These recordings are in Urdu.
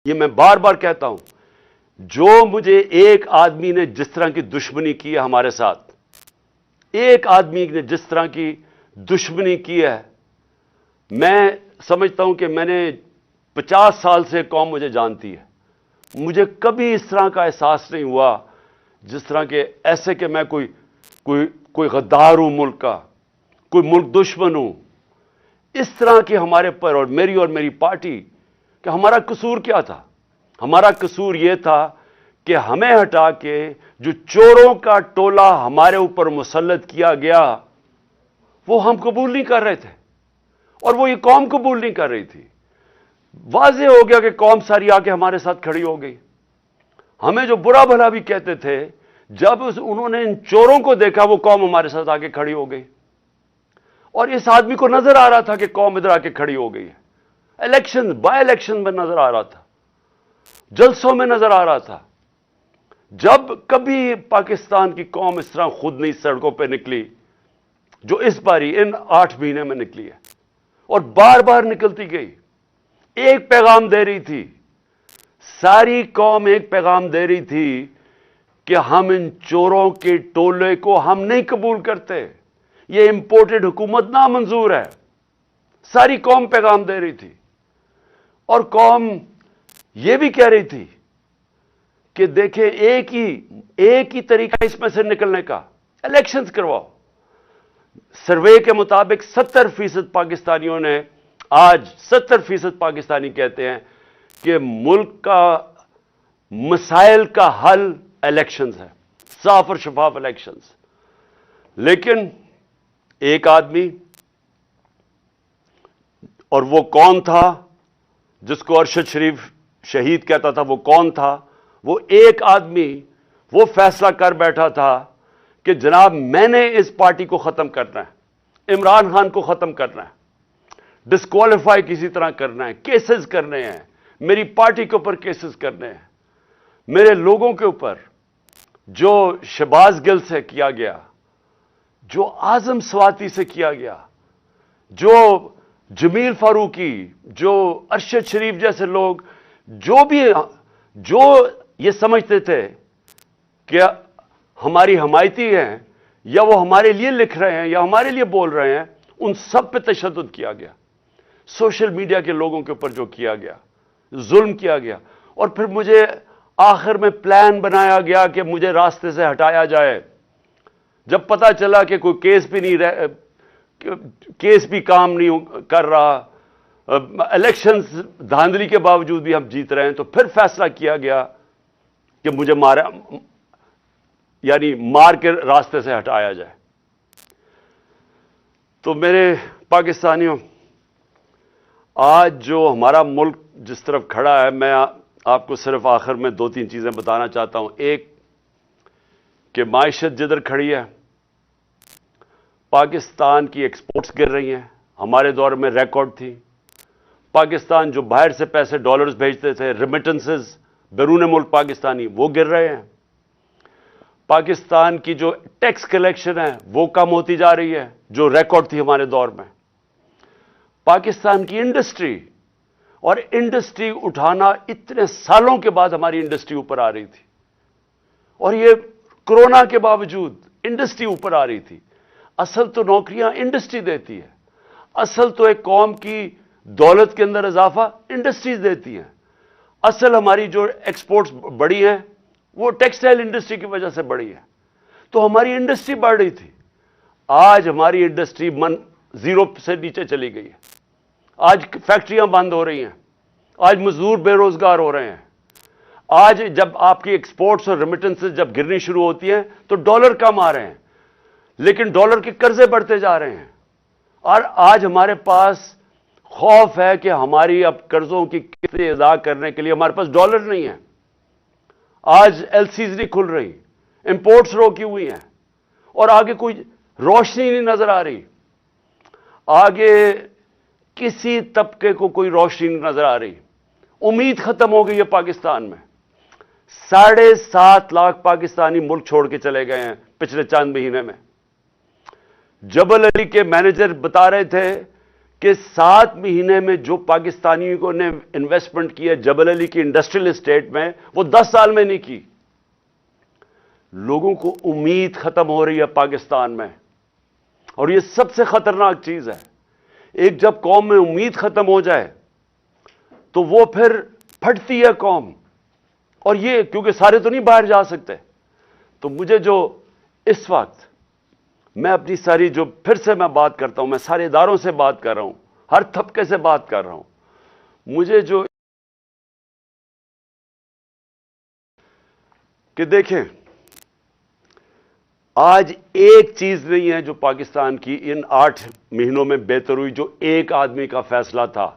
یہ میں بار بار کہتا ہوں، جو مجھے ایک آدمی نے جس طرح کی دشمنی کی ہے ہمارے ساتھ، ایک آدمی نے جس طرح کی دشمنی کی ہے، میں سمجھتا ہوں کہ میں نے 50 سال سے قوم مجھے جانتی ہے، مجھے کبھی اس طرح کا احساس نہیں ہوا جس طرح کہ ایسے کہ میں کوئی غدار ہوں ملک کا، کوئی ملک دشمن ہوں۔ اس طرح کی ہمارے پر اور میری پارٹی کہ ہمارا قصور کیا تھا؟ ہمارا قصور یہ تھا کہ ہمیں ہٹا کے جو چوروں کا ٹولہ ہمارے اوپر مسلط کیا گیا وہ ہم قبول نہیں کر رہے تھے، اور وہ یہ قوم قبول نہیں کر رہی تھی۔ واضح ہو گیا کہ قوم ساری آ کے ہمارے ساتھ کھڑی ہو گئی۔ ہمیں جو برا بھلا بھی کہتے تھے، جب انہوں نے ان چوروں کو دیکھا وہ قوم ہمارے ساتھ آ کے کھڑی ہو گئی، اور اس آدمی کو نظر آ رہا تھا کہ قوم ادھر آ کے کھڑی ہو گئی ہے۔ بائی الیکشن میں نظر آ رہا تھا، جلسوں میں نظر آ رہا تھا۔ جب کبھی پاکستان کی قوم اس طرح خود نہیں سڑکوں پہ نکلی جو اس باری ان 8 مہینے میں نکلی ہے، اور بار بار نکلتی گئی، ایک پیغام دے رہی تھی، ساری قوم ایک پیغام دے رہی تھی کہ ہم ان چوروں کے ٹولے کو ہم نہیں قبول کرتے، یہ امپورٹڈ حکومت نامنظور ہے۔ ساری قوم پیغام دے رہی تھی، اور قوم یہ بھی کہہ رہی تھی کہ دیکھیں ایک ہی طریقہ اس میں سے نکلنے کا، الیکشنز کرواؤ۔ سروے کے مطابق 70% پاکستانیوں نے، آج 70% پاکستانی کہتے ہیں کہ ملک کا مسائل کا حل الیکشنز ہے، صاف اور شفاف الیکشنز۔ لیکن ایک آدمی، اور وہ کون تھا جس کو ارشد شریف شہید کہتا تھا، وہ کون تھا؟ وہ ایک آدمی وہ فیصلہ کر بیٹھا تھا کہ جناب میں نے اس پارٹی کو ختم کرنا ہے، عمران خان کو ختم کرنا ہے، ڈسکوالیفائی کسی طرح کرنا ہے، کیسز کرنے ہیں، میری پارٹی کے اوپر کیسز کرنے ہیں، میرے لوگوں کے اوپر۔ جو شہباز گل سے کیا گیا، جو اعظم سواتی سے کیا گیا، جو جمیل فاروقی، جو ارشد شریف جیسے لوگ، جو یہ سمجھتے تھے کہ ہماری حمایتی ہیں، یا وہ ہمارے لیے لکھ رہے ہیں یا ہمارے لیے بول رہے ہیں، ان سب پہ تشدد کیا گیا۔ سوشل میڈیا کے لوگوں کے اوپر جو کیا گیا، ظلم کیا گیا، اور پھر مجھے آخر میں پلان بنایا گیا کہ مجھے راستے سے ہٹایا جائے۔ جب پتا چلا کہ کوئی کیس بھی کام نہیں کر رہا، الیکشنز دھاندلی کے باوجود بھی ہم جیت رہے ہیں، تو پھر فیصلہ کیا گیا کہ مجھے مار کے راستے سے ہٹایا جائے۔ تو میرے پاکستانیوں، آج جو ہمارا ملک جس طرف کھڑا ہے، میں آپ کو صرف آخر میں 2-3 چیزیں بتانا چاہتا ہوں۔ ایک کہ معیشت جدھر کھڑی ہے، پاکستان کی ایکسپورٹس گر رہی ہیں، ہمارے دور میں ریکارڈ تھی۔ پاکستان جو باہر سے پیسے ڈالرز بھیجتے تھے، ریمیٹنسز بیرون ملک پاکستانی، وہ گر رہے ہیں۔ پاکستان کی جو ٹیکس کلیکشن ہے وہ کم ہوتی جا رہی ہے، جو ریکارڈ تھی ہمارے دور میں۔ پاکستان کی انڈسٹری، اور انڈسٹری اٹھانا اتنے سالوں کے بعد ہماری انڈسٹری اوپر آ رہی تھی، اور یہ کورونا کے باوجود انڈسٹری اوپر آ رہی تھی۔ اصل تو نوکریاں انڈسٹری دیتی ہے، اصل تو ایک قوم کی دولت کے اندر اضافہ انڈسٹریز دیتی ہیں۔ اصل ہماری جو ایکسپورٹس بڑی ہیں وہ ٹیکسٹائل انڈسٹری کی وجہ سے بڑی ہے، تو ہماری انڈسٹری بڑھ رہی تھی۔ آج ہماری انڈسٹری 0 سے نیچے چلی گئی ہے، آج فیکٹریاں بند ہو رہی ہیں، آج مزدور بے روزگار ہو رہے ہیں۔ آج جب آپ کی ایکسپورٹس اور ریمیٹنسز جب گرنی شروع ہوتی ہیں تو ڈالر کم آ رہے ہیں، لیکن ڈالر کے قرضے بڑھتے جا رہے ہیں، اور آج ہمارے پاس خوف ہے کہ ہماری اب قرضوں کی قسطیں ادا کرنے کے لیے ہمارے پاس ڈالر نہیں ہے۔ آج ایل سیز نہیں کھل رہی، امپورٹس روکی ہوئی ہیں، اور آگے کوئی روشنی نہیں نظر آ رہی، آگے کسی طبقے کو کوئی روشنی نہیں نظر آ رہی۔ امید ختم ہو گئی ہے پاکستان میں۔ 7.5 لاکھ پاکستانی ملک چھوڑ کے چلے گئے ہیں پچھلے چند مہینے میں۔ جبل علی کے مینیجر بتا رہے تھے کہ 7 مہینے میں جو پاکستانیوں نے انویسٹمنٹ کی ہے جبل علی کی انڈسٹریل اسٹیٹ میں، وہ 10 سال میں نہیں کی۔ لوگوں کو امید ختم ہو رہی ہے پاکستان میں، اور یہ سب سے خطرناک چیز ہے۔ ایک جب قوم میں امید ختم ہو جائے تو وہ پھر پھٹتی ہے قوم، اور یہ کیونکہ سارے تو نہیں باہر جا سکتے۔ تو مجھے جو اس وقت میں اپنی ساری جو پھر سے میں بات کرتا ہوں، میں سارے اداروں سے بات کر رہا ہوں، ہر طبقے سے بات کر رہا ہوں، مجھے جو کہ دیکھیں آج ایک چیز نہیں ہے جو پاکستان کی ان 8 مہینوں میں بہتر ہوئی، جو ایک آدمی کا فیصلہ تھا،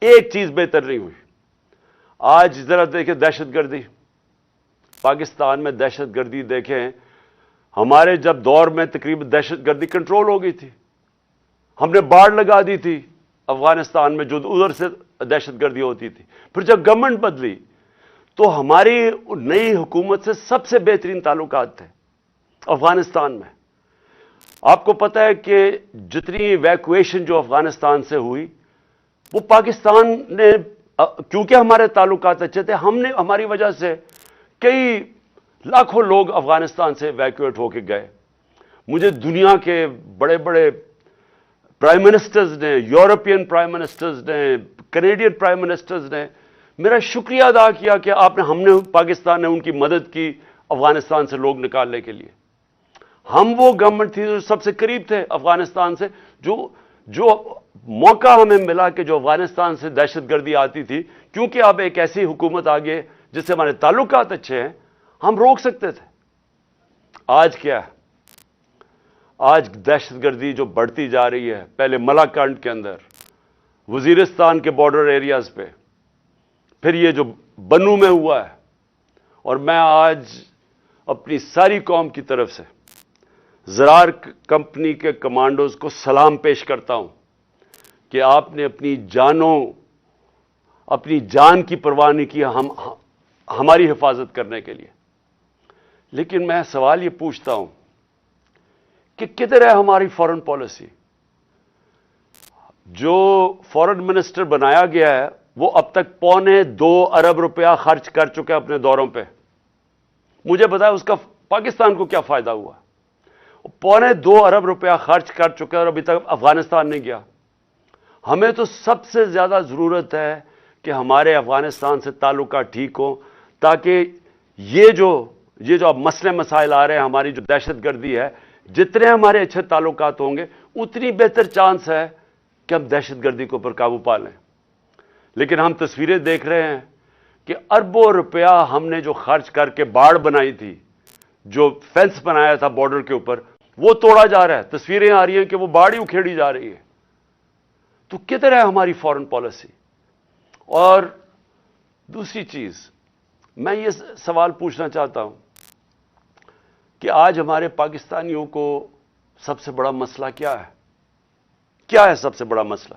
ایک چیز بہتر نہیں ہوئی۔ آج ذرا دیکھیں دہشت گردی، پاکستان میں دہشت گردی دیکھیں، ہمارے جب دور میں تقریباً دہشت گردی کنٹرول ہو گئی تھی، ہم نے باڑ لگا دی تھی افغانستان میں جو ادھر سے دہشت گردی ہوتی تھی۔ پھر جب گورنمنٹ بدلی تو ہماری نئی حکومت سے سب سے بہترین تعلقات تھے افغانستان میں۔ آپ کو پتہ ہے کہ جتنی ایویکویشن جو افغانستان سے ہوئی وہ پاکستان نے، کیونکہ ہمارے تعلقات اچھے تھے، ہم نے ہماری وجہ سے کئی لاکھوں لوگ افغانستان سے ایویکویٹ ہو کے گئے۔ مجھے دنیا کے بڑے بڑے پرائم منسٹرز نے، یورپین پرائم منسٹرز نے، کینیڈین پرائم منسٹرز نے میرا شکریہ ادا کیا کہ ہم نے پاکستان نے ان کی مدد کی افغانستان سے لوگ نکالنے کے لیے۔ ہم وہ گورنمنٹ تھی جو سب سے قریب تھے افغانستان سے، جو موقع ہمیں ملا کہ جو افغانستان سے دہشت گردی آتی تھی، کیونکہ اب ایک ایسی حکومت آگے جس سے ہمارے تعلقات اچھے ہیں، ہم روک سکتے تھے۔ آج کیا ہے؟ آج دہشت گردی جو بڑھتی جا رہی ہے، پہلے ملاکنڈ کے اندر، وزیرستان کے بارڈر ایریاز پہ، پھر یہ جو بنو میں ہوا ہے، اور میں آج اپنی ساری قوم کی طرف سے زرار کمپنی کے کمانڈوز کو سلام پیش کرتا ہوں کہ آپ نے اپنی جان کی پرواہ نہیں کی ہماری حفاظت کرنے کے لیے۔ لیکن میں سوال یہ پوچھتا ہوں کہ کدھر ہے ہماری فارن پالیسی؟ جو فارن منسٹر بنایا گیا ہے وہ اب تک $2.25 ارب خرچ کر چکے اپنے دوروں پہ۔ مجھے بتایا اس کا پاکستان کو کیا فائدہ ہوا؟ $2.25 ارب خرچ کر چکے اور ابھی تک افغانستان نہیں گیا۔ ہمیں تو سب سے زیادہ ضرورت ہے کہ ہمارے افغانستان سے تعلقات ٹھیک ہوں، تاکہ یہ جو اب مسئلے مسائل آ رہے ہیں، ہماری جو دہشت گردی ہے، جتنے ہمارے اچھے تعلقات ہوں گے اتنی بہتر چانس ہے کہ ہم دہشت گردی کو پر قابو پا لیں۔ لیکن ہم تصویریں دیکھ رہے ہیں کہ اربوں روپیہ ہم نے جو خرچ کر کے باڑ بنائی تھی، جو فینس بنایا تھا بارڈر کے اوپر، وہ توڑا جا رہا ہے۔ تصویریں آ رہی ہیں کہ وہ باڑ ہی اکھیڑی جا رہی ہے۔ تو کدھر ہے ہماری فارن پالیسی؟ اور دوسری چیز میں یہ سوال پوچھنا چاہتا ہوں کہ آج ہمارے پاکستانیوں کو سب سے بڑا مسئلہ کیا ہے؟ کیا ہے سب سے بڑا مسئلہ؟